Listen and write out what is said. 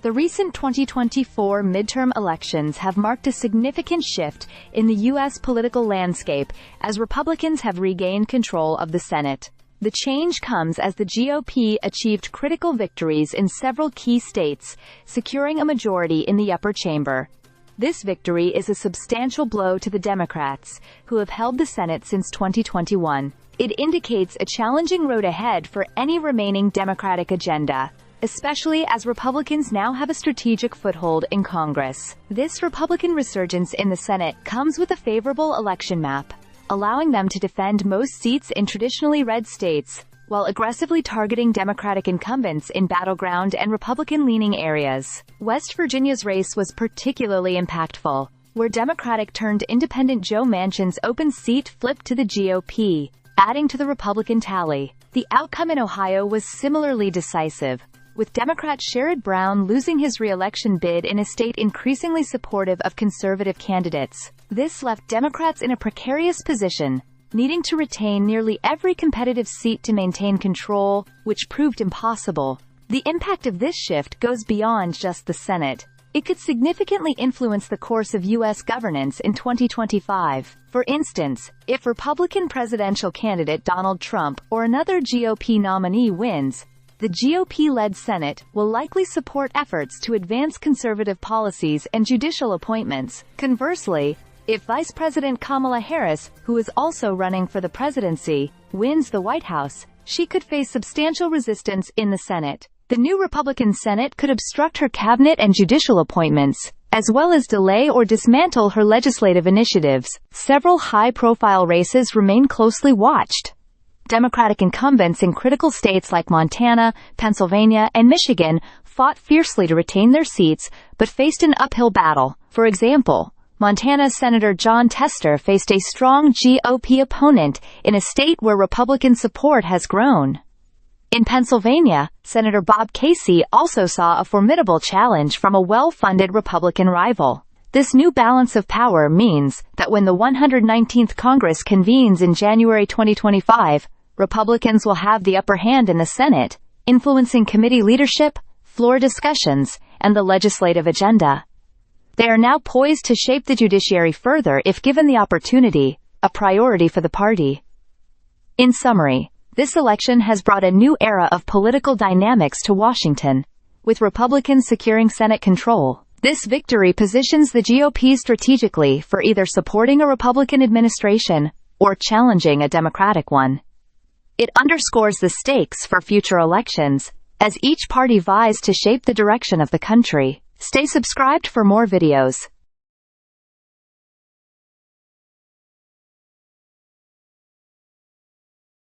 The recent 2024 midterm elections have marked a significant shift in the U.S. political landscape as Republicans have regained control of the Senate. The change comes as the GOP achieved critical victories in several key states, securing a majority in the upper chamber. This victory is a substantial blow to the Democrats, who have held the Senate since 2021. It indicates a challenging road ahead for any remaining Democratic agenda, especially as Republicans now have a strategic foothold in Congress. This Republican resurgence in the Senate comes with a favorable election map, allowing them to defend most seats in traditionally red states, while aggressively targeting Democratic incumbents in battleground and Republican-leaning areas. West Virginia's race was particularly impactful, where Democratic-turned-independent Joe Manchin's open seat flipped to the GOP, adding to the Republican tally. The outcome in Ohio was similarly decisive, with Democrat Sherrod Brown losing his re-election bid in a state increasingly supportive of conservative candidates. This left Democrats in a precarious position, needing to retain nearly every competitive seat to maintain control, which proved impossible. The impact of this shift goes beyond just the Senate. It could significantly influence the course of U.S. governance in 2025. For instance, if Republican presidential candidate Donald Trump or another GOP nominee wins, the GOP-led Senate will likely support efforts to advance conservative policies and judicial appointments. Conversely, if Vice President Kamala Harris, who is also running for the presidency, wins the White House, she could face substantial resistance in the Senate. The new Republican Senate could obstruct her cabinet and judicial appointments, as well as delay or dismantle her legislative initiatives. Several high-profile races remain closely watched. Democratic incumbents in critical states like Montana, Pennsylvania, and Michigan fought fiercely to retain their seats, but faced an uphill battle. For example, Montana's Senator Jon Tester faced a strong GOP opponent in a state where Republican support has grown. In Pennsylvania, Senator Bob Casey also saw a formidable challenge from a well-funded Republican rival. This new balance of power means that when the 119th Congress convenes in January 2025, Republicans will have the upper hand in the Senate, influencing committee leadership, floor discussions, and the legislative agenda. They are now poised to shape the judiciary further if given the opportunity, a priority for the party. In summary, this election has brought a new era of political dynamics to Washington, with Republicans securing Senate control. This victory positions the GOP strategically for either supporting a Republican administration or challenging a Democratic one. It underscores the stakes for future elections, as each party vies to shape the direction of the country. Stay subscribed for more videos.